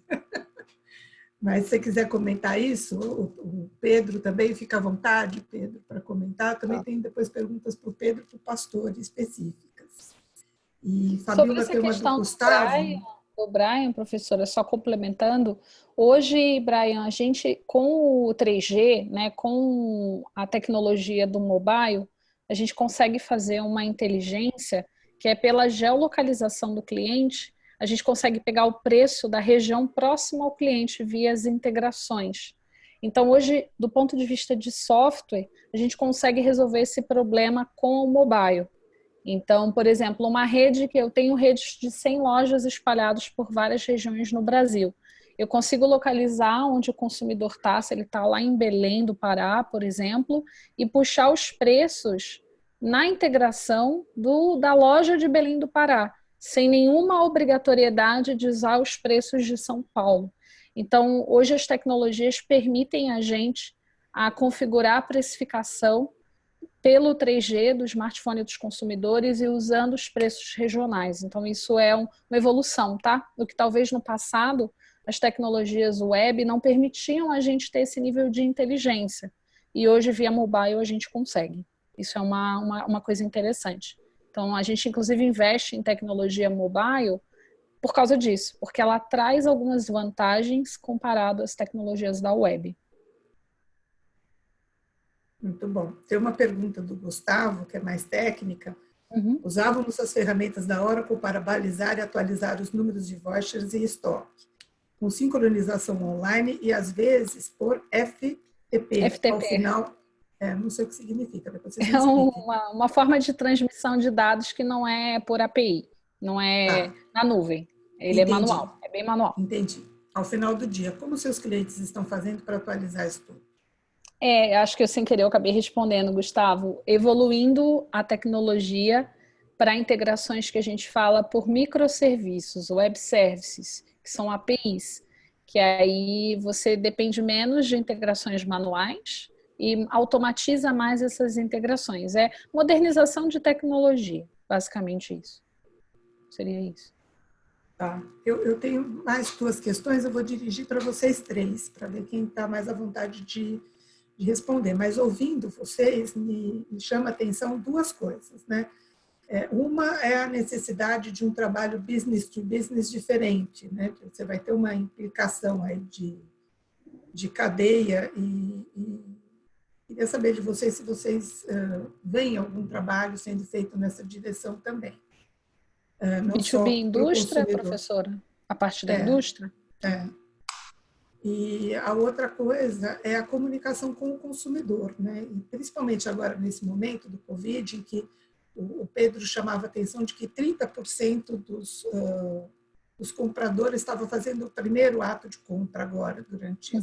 Speaker 1: Mas se você quiser comentar isso, o Pedro também, fica à vontade, Pedro, para comentar. Também tem depois perguntas para o Pedro e para o pastor específicas. E Fabíola tem uma do Gustavo.
Speaker 4: O Brian, professora, só complementando, hoje, Brian, a gente, com o 3G, né, com a tecnologia do mobile, a gente consegue fazer uma inteligência que é pela geolocalização do cliente, a gente consegue pegar o preço da região próxima ao cliente via as integrações. Então, hoje, do ponto de vista de software, a gente consegue resolver esse problema com o mobile. Então, por exemplo, eu tenho redes de 100 lojas espalhadas por várias regiões no Brasil. Eu consigo localizar onde o consumidor está, se ele está lá em Belém do Pará, por exemplo, e puxar os preços na integração da loja de Belém do Pará, sem nenhuma obrigatoriedade de usar os preços de São Paulo. Então, hoje as tecnologias permitem a gente a configurar a precificação pelo 3G do smartphone dos consumidores e usando os preços regionais. Então, isso é uma evolução, tá? Do que talvez no passado as tecnologias web não permitiam a gente ter esse nível de inteligência. E hoje, via mobile, a gente consegue. Isso é uma coisa interessante. Então, a gente, inclusive, investe em tecnologia mobile por causa disso, porque ela traz algumas vantagens comparado às tecnologias da web.
Speaker 1: Muito bom. Tem uma pergunta do Gustavo, que é mais técnica. Usávamos as ferramentas da Oracle para balizar e atualizar os números de vouchers e estoque, com sincronização online e, às vezes, por FTP. Ao final, não sei o que significa.
Speaker 4: É uma forma de transmissão de dados que não é por API, não é na nuvem. Ele é manual, é bem manual.
Speaker 1: Entendi. Ao final do dia, como seus clientes estão fazendo para atualizar isso tudo?
Speaker 4: Acho que eu sem querer eu acabei respondendo, Gustavo, evoluindo a tecnologia para integrações que a gente fala por microserviços, web services, que são APIs, que aí você depende menos de integrações manuais e automatiza mais essas integrações. É modernização de tecnologia, basicamente isso. Seria isso.
Speaker 1: Tá. Eu tenho mais 2 questões, eu vou dirigir para vocês 3, para ver quem está mais à vontade de responder, mas ouvindo vocês, me chama a atenção 2 coisas, né? Uma é a necessidade de um trabalho business to business diferente, né? Você vai ter uma implicação aí de cadeia e queria saber de vocês se vocês veem algum trabalho sendo feito nessa direção também.
Speaker 4: B2B indústria, professora? A parte da indústria?
Speaker 1: E a outra coisa é a comunicação com o consumidor, né? E principalmente agora, nesse momento do Covid, em que o Pedro chamava a atenção de que 30% dos compradores estavam fazendo o primeiro ato de compra agora, durante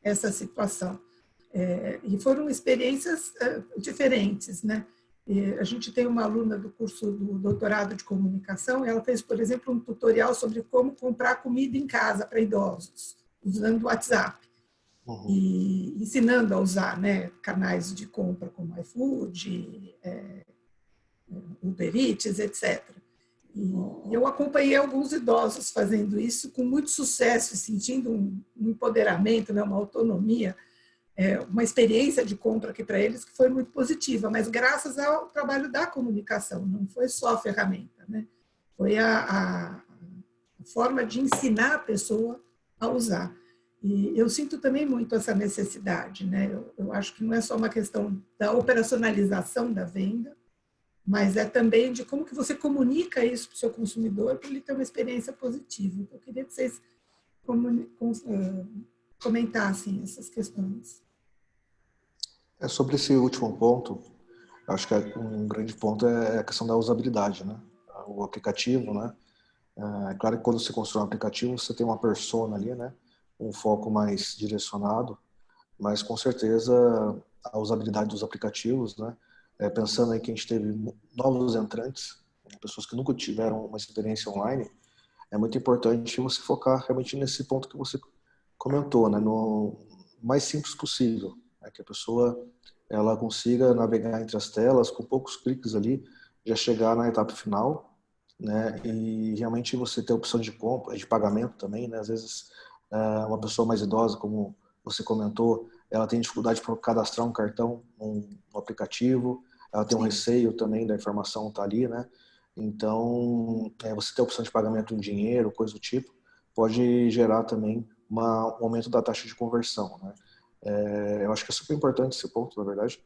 Speaker 1: essa situação. E foram experiências diferentes, né? E a gente tem uma aluna do curso do doutorado de comunicação, e ela fez, por exemplo, um tutorial sobre como comprar comida em casa para idosos, usando o WhatsApp, e ensinando a usar, né, canais de compra como iFood, Uber Eats, etc. E eu acompanhei alguns idosos fazendo isso com muito sucesso, sentindo um empoderamento, né, uma autonomia uma experiência de compra que para eles que foi muito positiva, mas graças ao trabalho da comunicação, não foi só a ferramenta, né? Foi a forma de ensinar a pessoa a usar. E eu sinto também muito essa necessidade, né? Eu acho que não é só uma questão da operacionalização da venda, mas é também de como que você comunica isso para o seu consumidor para ele ter uma experiência positiva. Então, eu queria que vocês comentassem essas questões.
Speaker 2: Sobre esse último ponto, acho que um grande ponto é a questão da usabilidade, né? O aplicativo, né? É claro que quando você constrói um aplicativo, você tem uma persona ali, né? Um foco mais direcionado, mas com certeza a usabilidade dos aplicativos, né? Pensando aí que a gente teve novos entrantes, pessoas que nunca tiveram uma experiência online, é muito importante você focar realmente nesse ponto que você comentou, né? No mais simples possível, né? Que a pessoa ela consiga navegar entre as telas com poucos cliques ali, já chegar na etapa final, né? E realmente você ter a opção de compra, de pagamento também, né? Às vezes uma pessoa mais idosa, como você comentou, ela tem dificuldade para cadastrar um cartão no aplicativo, ela tem um receio também da informação estar ali, né? Então, você ter a opção de pagamento em dinheiro, coisa do tipo, pode gerar também um aumento da taxa de conversão, né? Eu acho que é super importante esse ponto, na verdade.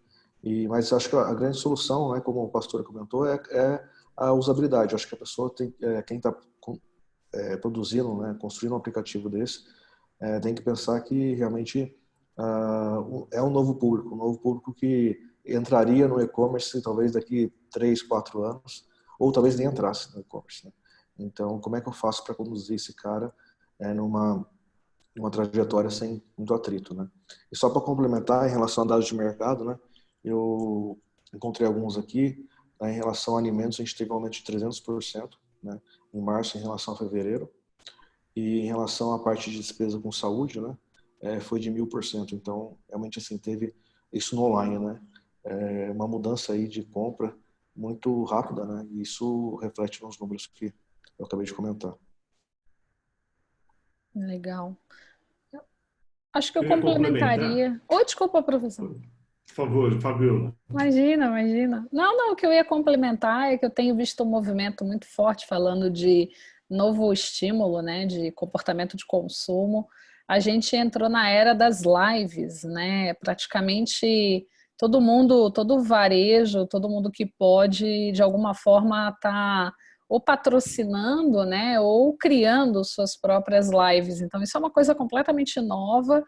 Speaker 2: Mas acho que a grande solução, né, como o pastor comentou, é a usabilidade. Eu acho que a pessoa tem, quem está produzindo, né, construindo um aplicativo desse, tem que pensar que realmente é um novo público que entraria no e-commerce talvez daqui 3, 4 anos, ou talvez nem entrasse no e-commerce, né? Então, como é que eu faço para conduzir esse cara numa trajetória sem muito atrito, né? E só para complementar, em relação a dados de mercado, né? Eu encontrei alguns aqui, em relação a alimentos, a gente teve um aumento de 300%, né? Em março, em relação a fevereiro. E em relação à parte de despesa com saúde, né? Foi de 1000%. Então, realmente, assim, teve isso no online, né? Uma mudança aí de compra muito rápida, né? E isso reflete nos números que eu acabei de comentar.
Speaker 4: Legal. Acho que eu
Speaker 3: Eu ia complementar.
Speaker 4: complementaria. Ô, desculpa, professor.
Speaker 3: Por favor, Fabiola.
Speaker 4: Imagina, imagina. Não, o que eu ia complementar é que eu tenho visto um movimento muito forte falando de novo estímulo, né, de comportamento de consumo. A gente entrou na era das lives, né? Praticamente todo mundo, todo varejo, todo mundo que pode, de alguma forma, tá ou patrocinando, né, ou criando suas próprias lives. Então, isso é uma coisa completamente nova.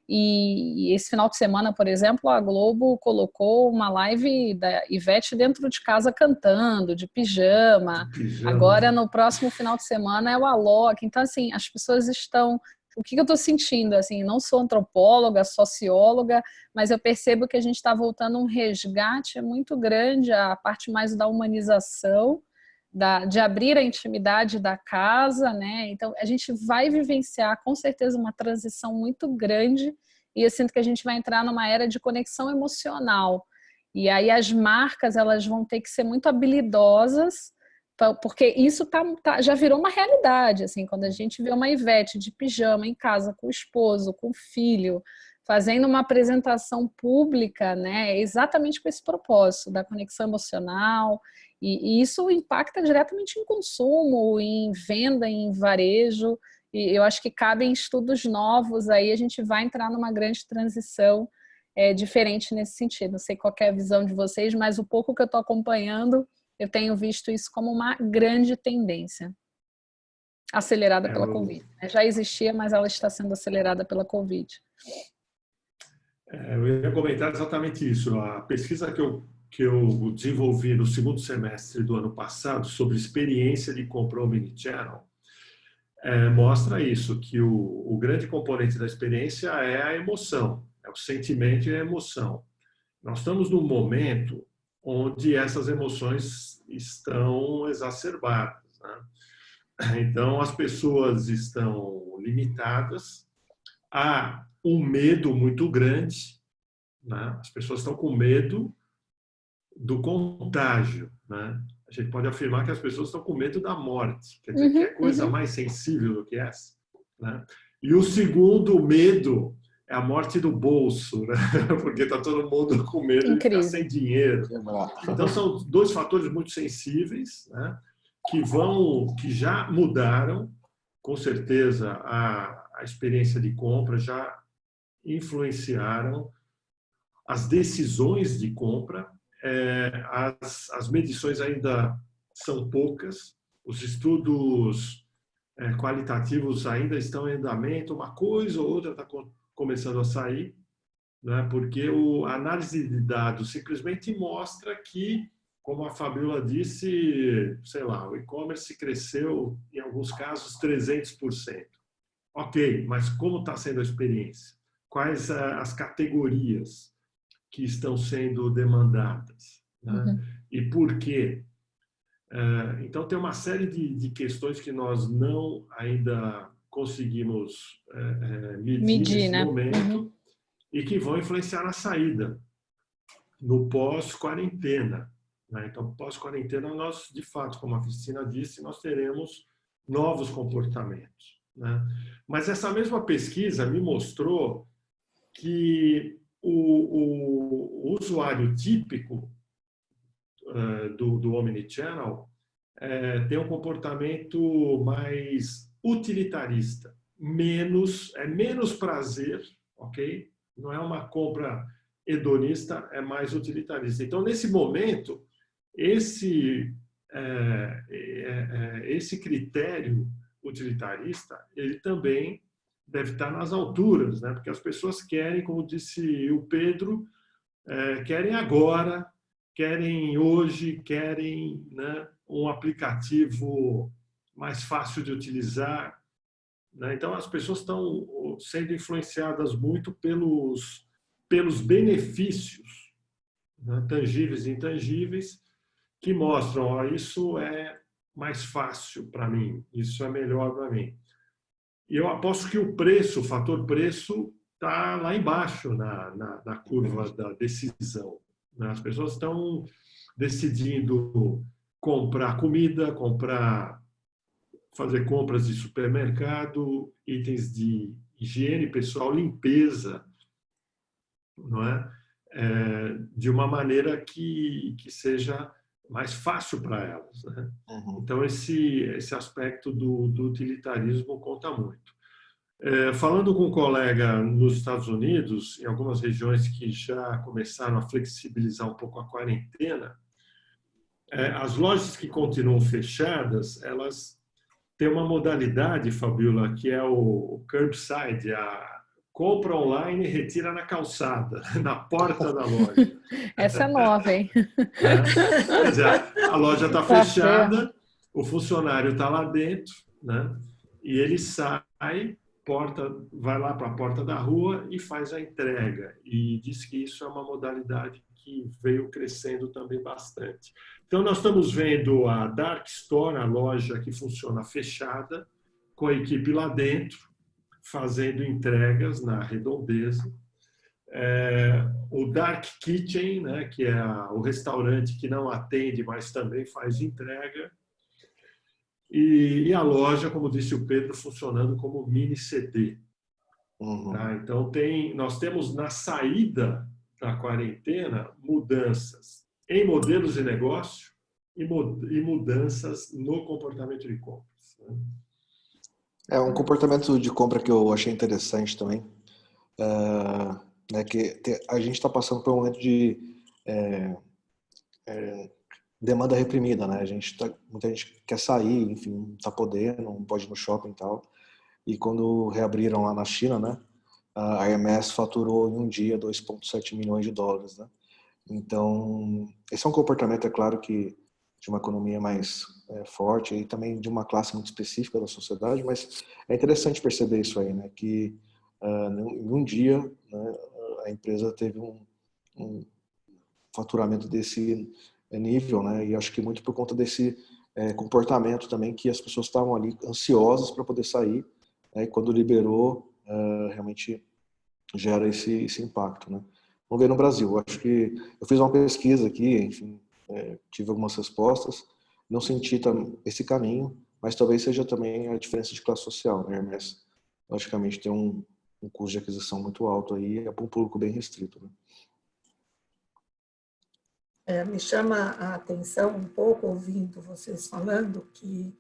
Speaker 4: E esse final de semana, por exemplo, a Globo colocou uma live da Ivete dentro de casa cantando, de pijama. Agora, no próximo final de semana, é o Alok. Então, assim, as pessoas estão... O que eu estou sentindo? Assim, não sou antropóloga, socióloga, mas eu percebo que a gente está voltando a um resgate muito grande, a parte mais da humanização, de abrir a intimidade da casa, né? Então, a gente vai vivenciar, com certeza, uma transição muito grande e eu sinto que a gente vai entrar numa era de conexão emocional. E aí as marcas, elas vão ter que ser muito habilidosas, porque isso já virou uma realidade, assim, quando a gente vê uma Ivete de pijama em casa com o esposo, com o filho, fazendo uma apresentação pública, né, exatamente com esse propósito da conexão emocional, e isso impacta diretamente em consumo, em venda, em varejo, e eu acho que cabem estudos novos, aí a gente vai entrar numa grande transição diferente nesse sentido. Não sei qual é a visão de vocês, mas o pouco que eu estou acompanhando, eu tenho visto isso como uma grande tendência, acelerada pela Covid. Já existia, mas ela está sendo acelerada pela Covid.
Speaker 3: Eu ia comentar exatamente isso. A pesquisa que eu desenvolvi no segundo semestre do ano passado sobre experiência de compra omnichannel mostra isso, que o grande componente da experiência é a emoção, é o sentimento e a emoção. Nós estamos num momento onde essas emoções estão exacerbadas, né? Então, as pessoas estão limitadas a um medo muito grande, né? As pessoas estão com medo do contágio, né? A gente pode afirmar que as pessoas estão com medo da morte. Quer dizer, que é coisa mais sensível do que essa, né? E o segundo medo é a morte do bolso, né? Porque está todo mundo com medo de ficar sem dinheiro. Então, são dois fatores muito sensíveis, né? Que já mudaram, com certeza, a experiência de compra, já influenciaram as decisões de compra. As medições ainda são poucas, os estudos qualitativos ainda estão em andamento, uma coisa ou outra está começando a sair, né? Porque a análise de dados simplesmente mostra que, como a Fabiola disse, sei lá, o e-commerce cresceu, em alguns casos, 300%. Ok, mas como está sendo a experiência? Quais as categorias que estão sendo demandadas? Né?
Speaker 4: Uhum.
Speaker 3: E por quê? Então, tem uma série de questões que nós não ainda conseguimos medir nesse
Speaker 4: né?
Speaker 3: momento,
Speaker 4: Uhum.
Speaker 3: e que vão influenciar na saída, no pós-quarentena. Né? Então, pós-quarentena, nós, de fato, como a Cristina disse, nós teremos novos comportamentos. Né? Mas essa mesma pesquisa me mostrou que o usuário típico do Omnichannel tem um comportamento mais utilitarista, menos prazer, ok? Não é uma compra hedonista, é mais utilitarista. Então, nesse momento, esse critério utilitarista, ele também deve estar nas alturas, né? Porque as pessoas querem, como disse o Pedro, querem agora, querem hoje, querem, né, um aplicativo mais fácil de utilizar. Né? Então, as pessoas estão sendo influenciadas muito pelos benefícios, né, tangíveis e intangíveis, que mostram, ó, isso é mais fácil para mim, isso é melhor para mim. E eu aposto que o fator preço, está lá embaixo na curva da decisão. As pessoas estão decidindo comprar comida, fazer compras de supermercado, itens de higiene pessoal, limpeza, não é? De uma maneira que seja mais fácil para elas. Né? Então, esse aspecto do utilitarismo conta muito. Falando com um colega nos Estados Unidos, em algumas regiões que já começaram a flexibilizar um pouco a quarentena, as lojas que continuam fechadas, elas têm uma modalidade, Fabiola, que é o curbside, a compra online e retira na calçada, na porta da loja.
Speaker 4: Essa é nova, hein?
Speaker 3: Quer dizer, a loja está fechada, o funcionário está lá dentro, né? E ele sai, vai lá para a porta da rua e faz a entrega. E diz que isso é uma modalidade que veio crescendo também bastante. Então, nós estamos vendo a Dark Store, a loja que funciona fechada, com a equipe lá dentro, fazendo entregas na redondeza. O Dark Kitchen, né, que é o restaurante que não atende, mas também faz entrega. E a loja, como disse o Pedro, funcionando como mini CD. Tá? Então, nós temos na saída da quarentena mudanças em modelos de negócio e mudanças no comportamento de compras. Né?
Speaker 2: Um comportamento de compra que eu achei interessante também, que a gente está passando por um momento de demanda reprimida, né? Muita gente quer sair, enfim, não está podendo, não pode ir no shopping e tal. E quando reabriram lá na China, né? A Hermès faturou em um dia 2,7 milhões de dólares, né? Então, esse é um comportamento, é claro, que de uma economia mais forte e também de uma classe muito específica da sociedade, mas é interessante perceber isso aí, né? Que em um dia, né, a empresa teve um faturamento desse nível, né? E acho que muito por conta desse comportamento também, que as pessoas estavam ali ansiosas para poder sair, né? E quando liberou, realmente gera esse impacto, né? Vamos ver no Brasil. Acho que eu fiz uma pesquisa aqui, enfim, tive algumas respostas, não senti esse caminho, mas talvez seja também a diferença de classe social, né? Mas logicamente tem um custo de aquisição muito alto aí, é para um público bem restrito, né?
Speaker 1: Me chama a atenção um pouco, ouvindo vocês falando, que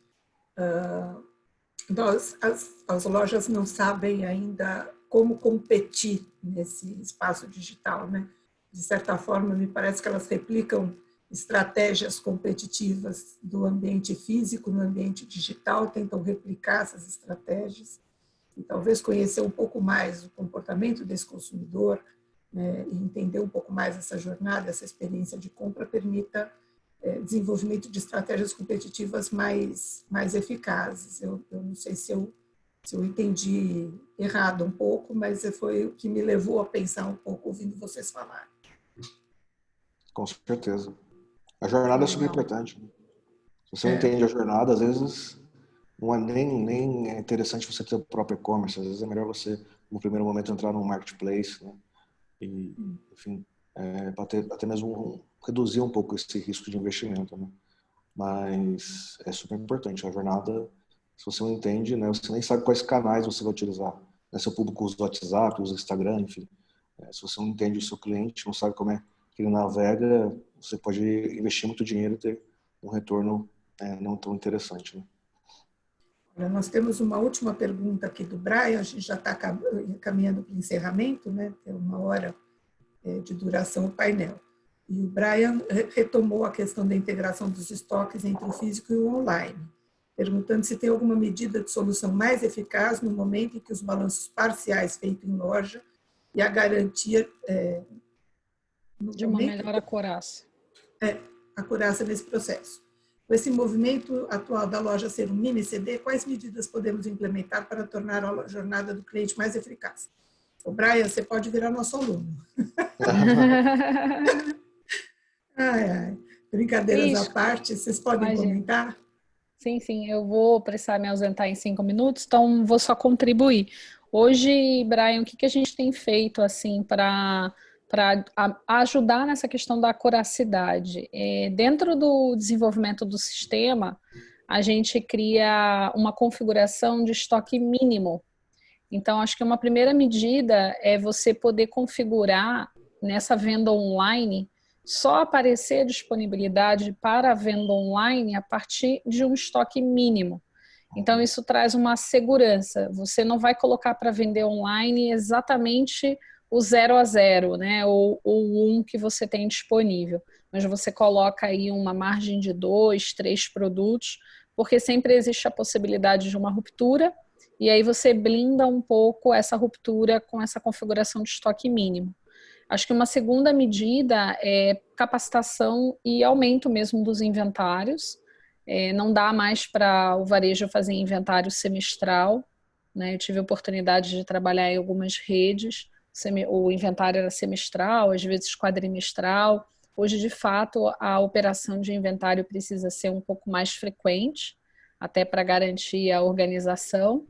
Speaker 1: as lojas não sabem ainda como competir nesse espaço digital, né? De certa forma, me parece que elas replicam estratégias competitivas do ambiente físico no ambiente digital, tentam replicar essas estratégias e talvez conhecer um pouco mais o comportamento desse consumidor, né, e entender um pouco mais essa jornada, essa experiência de compra permita desenvolvimento de estratégias competitivas mais eficazes. Eu não sei se eu entendi errado um pouco, mas foi o que me levou a pensar um pouco ouvindo vocês falar.
Speaker 2: Com certeza. A jornada é super importante, né? Se você não entende a jornada, às vezes não é nem é interessante você ter o próprio e-commerce. Às vezes é melhor você, no primeiro momento, entrar num marketplace, né? E, enfim, para até mesmo reduzir um pouco esse risco de investimento, né? Mas é super importante. A jornada, se você não entende, né? Você nem sabe quais canais você vai utilizar. Né? Seu público usa o WhatsApp, usa o Instagram, enfim. Se você não entende o seu cliente, não sabe como é que ele navega, você pode investir muito dinheiro e ter um retorno não tão interessante, né?
Speaker 1: Nós temos uma última pergunta aqui do Brian, a gente já está caminhando para o encerramento, né? Tem 1 hora de duração o painel. E o Brian retomou a questão da integração dos estoques entre o físico e o online, perguntando se tem alguma medida de solução mais eficaz no momento em que os balanços parciais feitos em loja e a garantia
Speaker 4: de uma melhor acurácia.
Speaker 1: Acurácia nesse processo. Com esse movimento atual da loja ser um mini CD, quais medidas podemos implementar para tornar a jornada do cliente mais eficaz? O Brian, você pode virar nosso aluno. Brincadeiras à parte, vocês podem comentar?
Speaker 4: Sim, eu vou precisar me ausentar em 5 minutos, então vou só contribuir. Hoje, Brian, o que a gente tem feito assim para ajudar nessa questão da acuracidade? Dentro do desenvolvimento do sistema, a gente cria uma configuração de estoque mínimo. Então, acho que uma primeira medida é você poder configurar nessa venda online só aparecer disponibilidade para a venda online a partir de um estoque mínimo. Então, isso traz uma segurança. Você não vai colocar para vender online exatamente o 0 a 0, né? Ou o 1 que você tem disponível. Mas você coloca aí uma margem de 2, 3 produtos, porque sempre existe a possibilidade de uma ruptura, e aí você blinda um pouco essa ruptura com essa configuração de estoque mínimo. Acho que uma segunda medida é capacitação e aumento mesmo dos inventários. Não dá mais para o varejo fazer inventário semestral, né? Eu tive a oportunidade de trabalhar em algumas redes, o inventário era semestral, às vezes quadrimestral. Hoje, de fato, a operação de inventário precisa ser um pouco mais frequente, até para garantir a organização.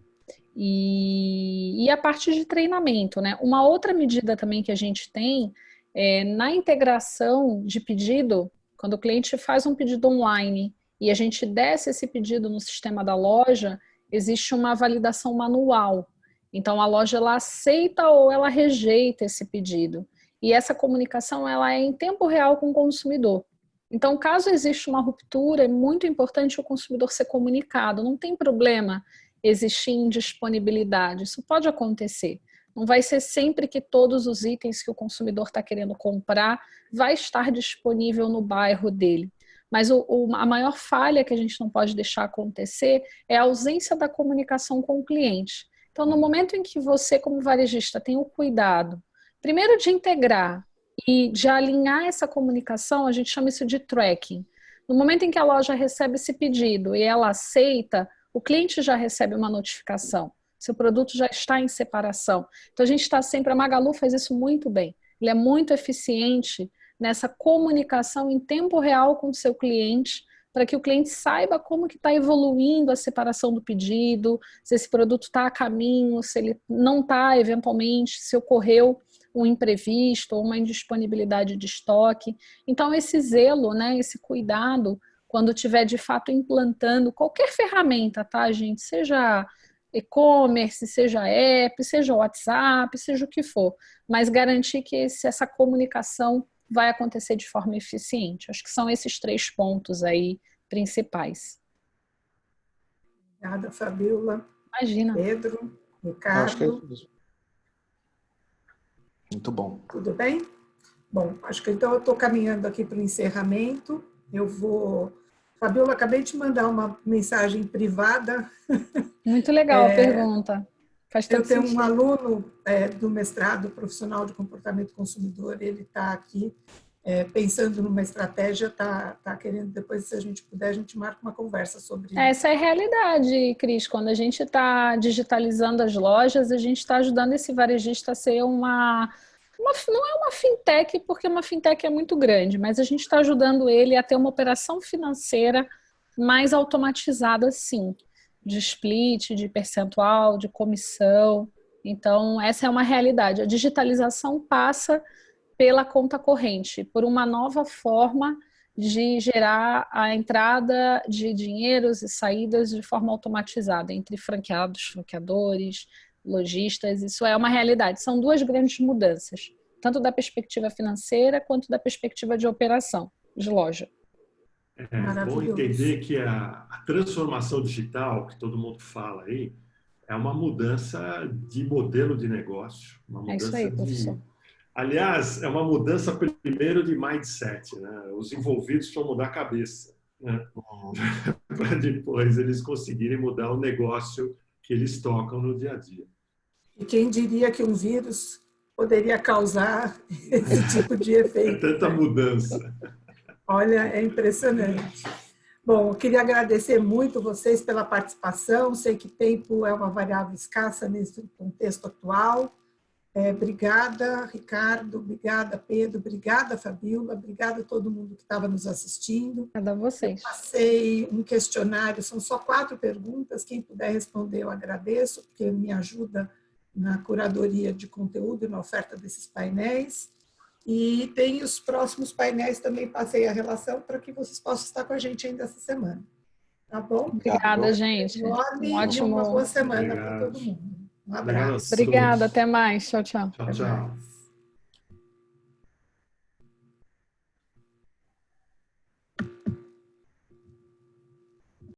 Speaker 4: E a parte de treinamento, né? Uma outra medida também que a gente tem é na integração de pedido, quando o cliente faz um pedido online e a gente desce esse pedido no sistema da loja, existe uma validação manual. Então, a loja ela aceita ou ela rejeita esse pedido. E essa comunicação ela é em tempo real com o consumidor. Então, caso exista uma ruptura, é muito importante o consumidor ser comunicado. Não tem problema existir indisponibilidade. Isso pode acontecer. Não vai ser sempre que todos os itens que o consumidor está querendo comprar vai estar disponível no bairro dele. Mas a maior falha que a gente não pode deixar acontecer é a ausência da comunicação com o cliente. Então, no momento em que você, como varejista, tem o cuidado, primeiro de integrar e de alinhar essa comunicação, a gente chama isso de tracking. No momento em que a loja recebe esse pedido e ela aceita, o cliente já recebe uma notificação. Seu produto já está em separação. Então, a gente está sempre... A Magalu faz isso muito bem. Ele é muito eficiente nessa comunicação em tempo real com o seu cliente, para que o cliente saiba como que está evoluindo a separação do pedido, se esse produto está a caminho, se ele não está, eventualmente, se ocorreu um imprevisto ou uma indisponibilidade de estoque. Então, esse zelo, né, esse cuidado, quando estiver de fato implantando qualquer ferramenta, tá, gente? Seja e-commerce, seja app, seja WhatsApp, seja o que for, mas garantir que essa comunicação vai acontecer de forma eficiente. Acho que são esses 3 pontos aí principais.
Speaker 1: Obrigada, Fabíola.
Speaker 4: Imagina.
Speaker 1: Pedro,
Speaker 2: Acho que é
Speaker 1: Ricardo.
Speaker 2: isso. Muito bom.
Speaker 1: Tudo bem? Bom, acho que então eu estou caminhando aqui para o encerramento. Eu vou... Fabíola, acabei de mandar uma mensagem privada.
Speaker 4: Muito legal a pergunta. Faz todo
Speaker 1: Eu tenho
Speaker 4: sentido.
Speaker 1: um aluno do mestrado profissional de comportamento consumidor, ele está aqui pensando numa estratégia, está querendo, depois, se a gente puder, a gente marca uma conversa sobre isso.
Speaker 4: Essa é a realidade, Cris. Quando a gente está digitalizando as lojas, a gente está ajudando esse varejista a ser não é uma fintech, porque uma fintech é muito grande, mas a gente está ajudando ele a ter uma operação financeira mais automatizada, sim, de split, de percentual, de comissão. Então, essa é uma realidade. A digitalização passa pela conta corrente, por uma nova forma de gerar a entrada de dinheiros e saídas de forma automatizada entre franqueados, franqueadores, lojistas. Isso é uma realidade. São 2 grandes mudanças, tanto da perspectiva financeira quanto da perspectiva de operação de loja.
Speaker 3: É bom entender que a transformação digital, que todo mundo fala aí, é uma mudança de modelo de negócio. Uma mudança
Speaker 4: isso aí, professor.
Speaker 3: Aliás, é uma mudança primeiro de mindset, né? Os envolvidos precisam mudar a cabeça, né? Para depois eles conseguirem mudar o negócio que eles tocam no dia a dia.
Speaker 1: E quem diria que um vírus poderia causar esse tipo de efeito?
Speaker 3: Tanta mudança.
Speaker 1: Olha, é impressionante. Bom, eu queria agradecer muito vocês pela participação. Sei que tempo é uma variável escassa nesse contexto atual. Obrigada, Ricardo. Obrigada, Pedro. Obrigada, Fabíola. Obrigada a todo mundo que estava nos assistindo.
Speaker 4: Obrigada a vocês.
Speaker 1: Eu passei um questionário, são só 4 perguntas. Quem puder responder, eu agradeço, porque me ajuda na curadoria de conteúdo e na oferta desses painéis. E tem os próximos painéis, também passei a relação para que vocês possam estar com a gente ainda essa semana. Tá bom?
Speaker 4: Obrigada, gente.
Speaker 1: Um ótimo, uma boa semana para todo mundo. Um abraço.
Speaker 4: Obrigada, até mais. Tchau, tchau.
Speaker 3: Tchau, tchau.